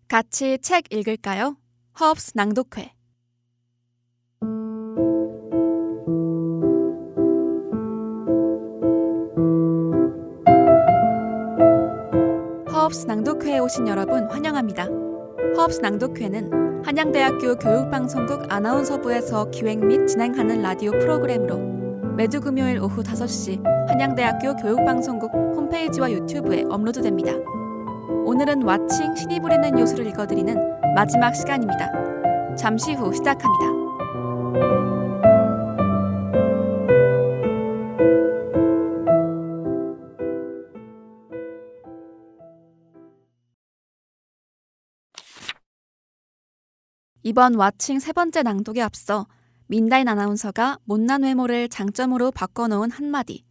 같이 책 읽을까요? 허브스 낭독회. 허브스 낭독회에 오신 여러분 환영합니다. 허브스 낭독회는 한양대학교 교육방송국 아나운서부에서 기획 및 진행하는 라디오 프로그램으로 매주 금요일 오후 5시 한양대학교 교육방송국 홈페이지와 유튜브에 업로드됩니다. 오늘은 왓칭 신이 부리는 요술을 읽어드리는 마지막 시간입니다. 잠시 후 시작합니다. 이번 왓칭 세 번째 낭독에 앞서 민다인 아나운서가 못난 외모를 장점으로 바꿔놓은 한마디,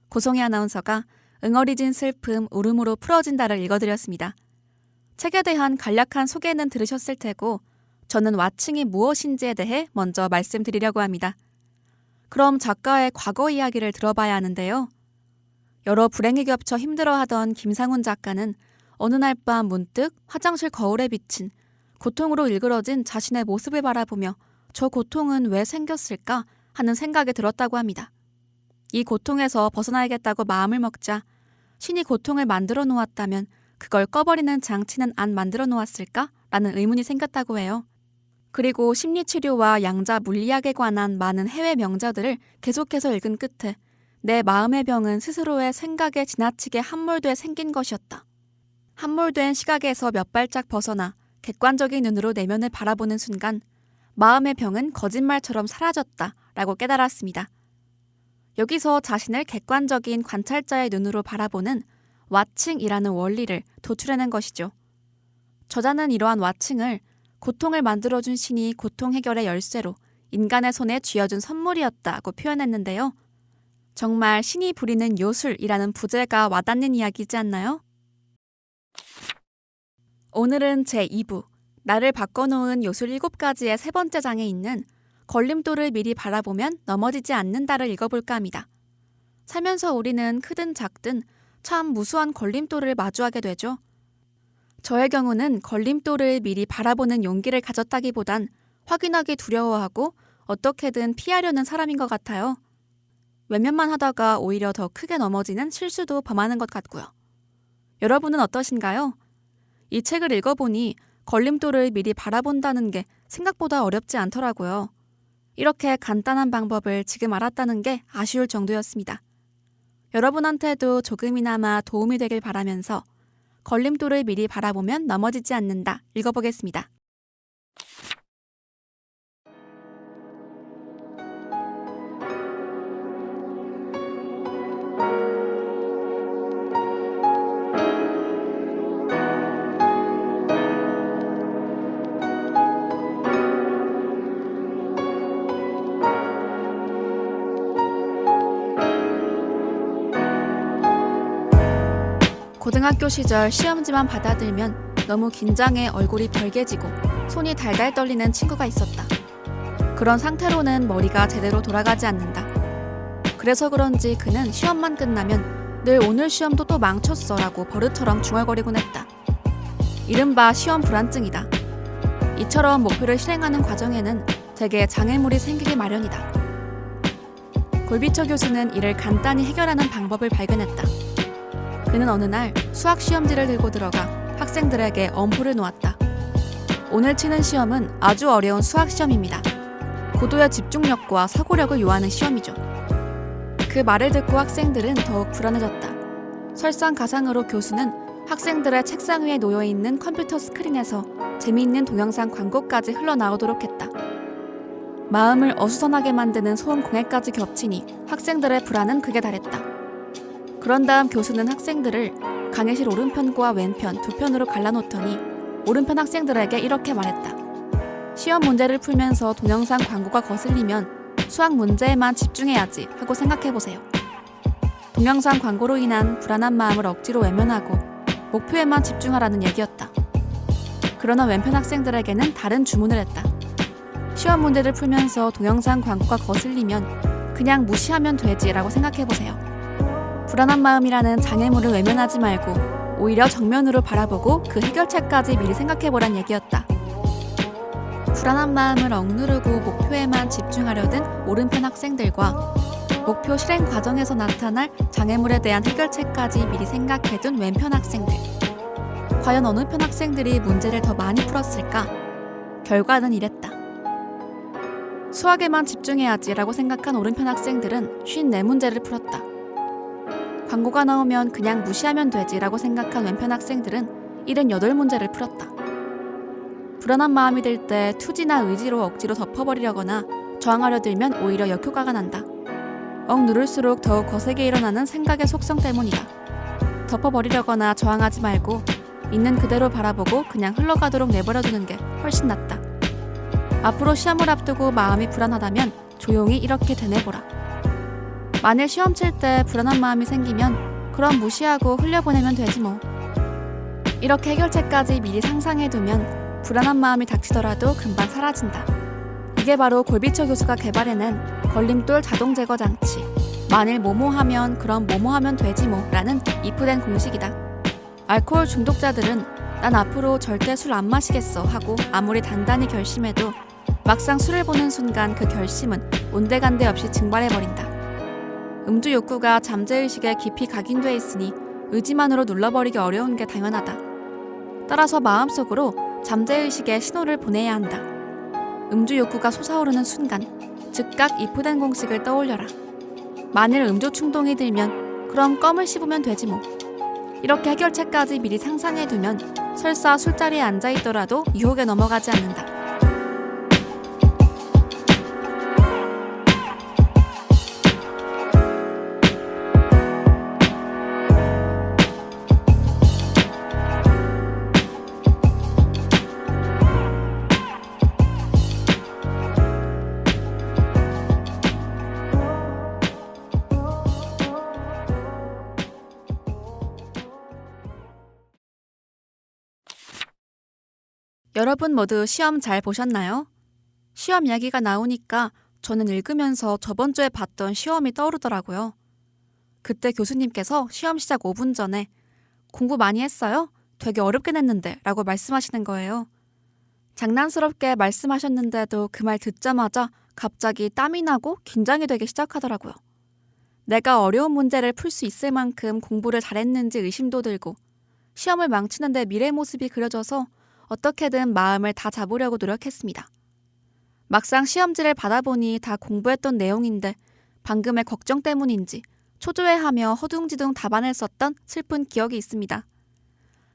고송희 아나운서가 응어리진 슬픔 울음으로 풀어진다를 읽어드렸습니다. 책에 대한 간략한 소개는 들으셨을 테고 저는 왓칭이 무엇인지에 대해 먼저 말씀드리려고 합니다. 그럼 작가의 과거 이야기를 들어봐야 하는데요. 여러 불행이 겹쳐 힘들어하던 김상훈 작가는 어느 날 밤 문득 화장실 거울에 비친 고통으로 일그러진 자신의 모습을 바라보며 저 고통은 왜 생겼을까 하는 생각이 들었다고 합니다. 이 고통에서 벗어나야겠다고 마음을 먹자 신이 고통을 만들어 놓았다면 그걸 꺼버리는 장치는 안 만들어 놓았을까? 라는 의문이 생겼다고 해요. 그리고 심리치료와 양자 물리학에 관한 많은 해외 명자들을 계속해서 읽은 끝에 내 마음의 병은 스스로의 생각에 지나치게 함몰돼 생긴 것이었다. 함몰된 시각에서 몇 발짝 벗어나 객관적인 눈으로 내면을 바라보는 순간 마음의 병은 거짓말처럼 사라졌다 라고 깨달았습니다. 여기서 자신을 객관적인 관찰자의 눈으로 바라보는 왓칭이라는 원리를 도출해낸 것이죠. 저자는 이러한 왓칭을 고통을 만들어준 신이 고통 해결의 열쇠로 인간의 손에 쥐어준 선물이었다고 표현했는데요. 정말 신이 부리는 요술이라는 부제가 와닿는 이야기이지 않나요? 오늘은 제2부, 나를 바꿔놓은 요술 7가지의 세 번째 장에 있는 걸림돌을 미리 바라보면 넘어지지 않는다를 읽어볼까 합니다. 살면서 우리는 크든 작든 참 무수한 걸림돌을 마주하게 되죠. 저의 경우는 걸림돌을 미리 바라보는 용기를 가졌다기보단 확인하기 두려워하고 어떻게든 피하려는 사람인 것 같아요. 외면만 하다가 오히려 더 크게 넘어지는 실수도 범하는 것 같고요. 여러분은 어떠신가요? 이 책을 읽어보니 걸림돌을 미리 바라본다는 게 생각보다 어렵지 않더라고요. 이렇게 간단한 방법을 지금 알았다는 게 아쉬울 정도였습니다. 여러분한테도 조금이나마 도움이 되길 바라면서 걸림돌을 미리 바라보면 넘어지지 않는다 읽어보겠습니다. 고등학교 시절 시험지만 받아들면 너무 긴장해 얼굴이 벌개지고 손이 달달 떨리는 친구가 있었다. 그런 상태로는 머리가 제대로 돌아가지 않는다. 그래서 그런지 그는 시험만 끝나면 늘 오늘 시험도 또 망쳤어 라고 버릇처럼 중얼거리곤 했다. 이른바 시험 불안증이다. 이처럼 목표를 실행하는 과정에는 대개 장애물이 생기기 마련이다. 골비처 교수는 이를 간단히 해결하는 방법을 발견했다. 그는 어느 날 수학 시험지를 들고 들어가 학생들에게 엄포를 놓았다. 오늘 치는 시험은 아주 어려운 수학 시험입니다. 고도의 집중력과 사고력을 요하는 시험이죠. 그 말을 듣고 학생들은 더욱 불안해졌다. 설상가상으로 교수는 학생들의 책상 위에 놓여있는 컴퓨터 스크린에서 재미있는 동영상 광고까지 흘러나오도록 했다. 마음을 어수선하게 만드는 소음 공해까지 겹치니 학생들의 불안은 극에 달했다. 그런 다음 교수는 학생들을 강의실 오른편과 왼편 두 편으로 갈라놓더니 오른편 학생들에게 이렇게 말했다. 시험 문제를 풀면서 동영상 광고가 거슬리면 수학 문제에만 집중해야지 하고 생각해보세요. 동영상 광고로 인한 불안한 마음을 억지로 외면하고 목표에만 집중하라는 얘기였다. 그러나 왼편 학생들에게는 다른 주문을 했다. 시험 문제를 풀면서 동영상 광고가 거슬리면 그냥 무시하면 되지라고 생각해보세요. 불안한 마음이라는 장애물을 외면하지 말고 오히려 정면으로 바라보고 그 해결책까지 미리 생각해보란 얘기였다. 불안한 마음을 억누르고 목표에만 집중하려던 오른편 학생들과 목표 실행 과정에서 나타날 장애물에 대한 해결책까지 미리 생각해둔 왼편 학생들. 과연 어느 편 학생들이 문제를 더 많이 풀었을까? 결과는 이랬다. 수학에만 집중해야지라고 생각한 오른편 학생들은 54문제를 풀었다. 광고가 나오면 그냥 무시하면 되지라고 생각한 왼편 학생들은 78문제를 풀었다. 불안한 마음이 들 때 투지나 의지로 억지로 덮어버리려거나 저항하려 들면 오히려 역효과가 난다. 억누를수록 더욱 거세게 일어나는 생각의 속성 때문이다. 덮어버리려거나 저항하지 말고 있는 그대로 바라보고 그냥 흘러가도록 내버려두는 게 훨씬 낫다. 앞으로 시험을 앞두고 마음이 불안하다면 조용히 이렇게 되뇌보라. 만일 시험 칠 때 불안한 마음이 생기면 그럼 무시하고 흘려보내면 되지 뭐. 이렇게 해결책까지 미리 상상해두면 불안한 마음이 닥치더라도 금방 사라진다. 이게 바로 골비처 교수가 개발해낸 걸림돌 자동 제거 장치. 만일 뭐뭐 하면 그럼 뭐뭐 하면 되지 뭐 라는 이프된 공식이다. 알코올 중독자들은 난 앞으로 절대 술 안 마시겠어 하고 아무리 단단히 결심해도 막상 술을 보는 순간 그 결심은 온데간데 없이 증발해버린다. 음주 욕구가 잠재의식에 깊이 각인돼 있으니 의지만으로 눌러버리기 어려운 게 당연하다. 따라서 마음속으로 잠재의식에 신호를 보내야 한다. 음주 욕구가 솟아오르는 순간 즉각 이프된 공식을 떠올려라. 만일 음주 충동이 들면 그럼 껌을 씹으면 되지 뭐. 이렇게 해결책까지 미리 상상해두면 설사 술자리에 앉아있더라도 유혹에 넘어가지 않는다. 여러분 모두 시험 잘 보셨나요? 시험 이야기가 나오니까 저는 읽으면서 저번 주에 봤던 시험이 떠오르더라고요. 그때 교수님께서 시험 시작 5분 전에 공부 많이 했어요? 되게 어렵게 냈는데 라고 말씀하시는 거예요. 장난스럽게 말씀하셨는데도 그 말 듣자마자 갑자기 땀이 나고 긴장이 되기 시작하더라고요. 내가 어려운 문제를 풀 수 있을 만큼 공부를 잘했는지 의심도 들고 시험을 망치는데 미래의 모습이 그려져서 어떻게든 마음을 다 잡으려고 노력했습니다. 막상 시험지를 받아보니 다 공부했던 내용인데 방금의 걱정 때문인지 초조해하며 허둥지둥 답안을 썼던 슬픈 기억이 있습니다.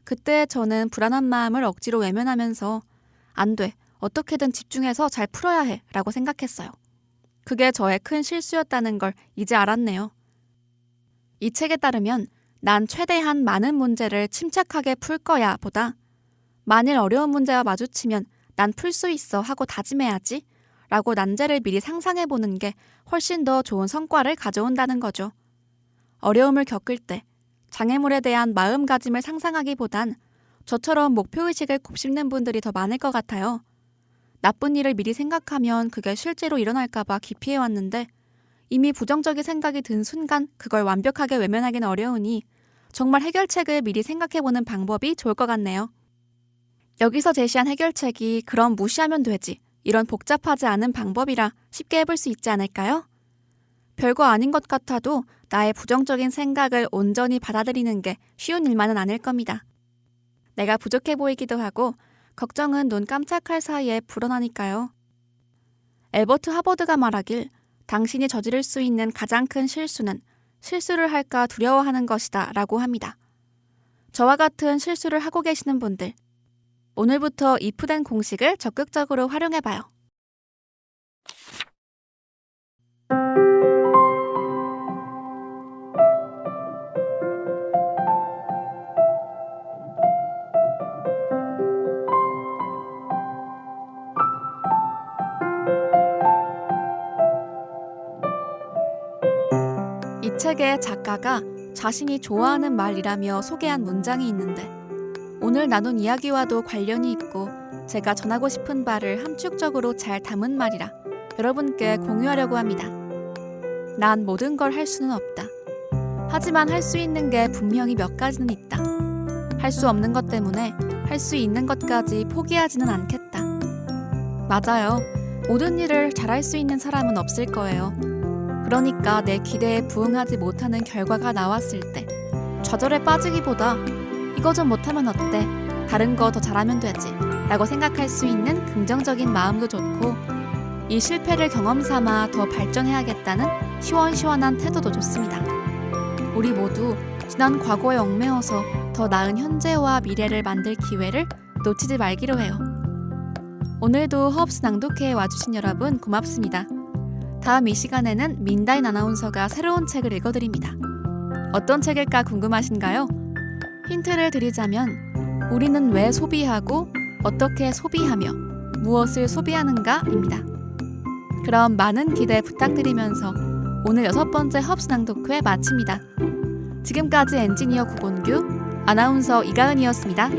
그때 저는 불안한 마음을 억지로 외면하면서 안 돼, 어떻게든 집중해서 잘 풀어야 해 라고 생각했어요. 그게 저의 큰 실수였다는 걸 이제 알았네요. 이 책에 따르면 난 최대한 많은 문제를 침착하게 풀 거야 보다 만일 어려운 문제와 마주치면 난 풀 수 있어 하고 다짐해야지 라고 난제를 미리 상상해보는 게 훨씬 더 좋은 성과를 가져온다는 거죠. 어려움을 겪을 때 장애물에 대한 마음가짐을 상상하기보단 저처럼 목표의식을 곱씹는 분들이 더 많을 것 같아요. 나쁜 일을 미리 생각하면 그게 실제로 일어날까봐 기피해왔는데 이미 부정적인 생각이 든 순간 그걸 완벽하게 외면하기는 어려우니 정말 해결책을 미리 생각해보는 방법이 좋을 것 같네요. 여기서 제시한 해결책이 그럼 무시하면 되지 이런 복잡하지 않은 방법이라 쉽게 해볼 수 있지 않을까요? 별거 아닌 것 같아도 나의 부정적인 생각을 온전히 받아들이는 게 쉬운 일만은 아닐 겁니다. 내가 부족해 보이기도 하고 걱정은 눈 깜짝할 사이에 불어나니까요. 엘버트 하버드가 말하길 당신이 저지를 수 있는 가장 큰 실수는 실수를 할까 두려워하는 것이다 라고 합니다. 저와 같은 실수를 하고 계시는 분들 오늘부터 이프된 공식을 적극적으로 활용해봐요. 이 책의 작가가 자신이 좋아하는 말이라며 소개한 문장이 있는데 오늘 나눈 이야기와도 관련이 있고 제가 전하고 싶은 바를 함축적으로 잘 담은 말이라 여러분께 공유하려고 합니다. 난 모든 걸 할 수는 없다. 하지만 할 수 있는 게 분명히 몇 가지는 있다. 할 수 없는 것 때문에 할 수 있는 것까지 포기하지는 않겠다. 맞아요. 모든 일을 잘할 수 있는 사람은 없을 거예요. 그러니까 내 기대에 부응하지 못하는 결과가 나왔을 때 좌절에 빠지기보다 이거 좀 못하면 어때? 다른 거 더 잘하면 되지 라고 생각할 수 있는 긍정적인 마음도 좋고, 이 실패를 경험 삼아 더 발전해야겠다는 시원시원한 태도도 좋습니다. 우리 모두 지난 과거에 얽매여서 더 나은 현재와 미래를 만들 기회를 놓치지 말기로 해요. 오늘도 허브스 낭독회에 와주신 여러분 고맙습니다. 다음 이 시간에는 민다인 아나운서가 새로운 책을 읽어드립니다. 어떤 책일까 궁금하신가요? 힌트를 드리자면 우리는 왜 소비하고 어떻게 소비하며 무엇을 소비하는가입니다. 그럼 많은 기대 부탁드리면서 오늘 6번째 허브스 낭독회 마칩니다. 지금까지 엔지니어 구본규, 아나운서 이가은이었습니다.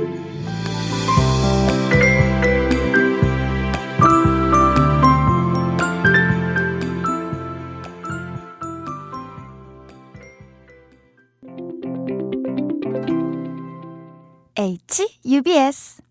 HUBS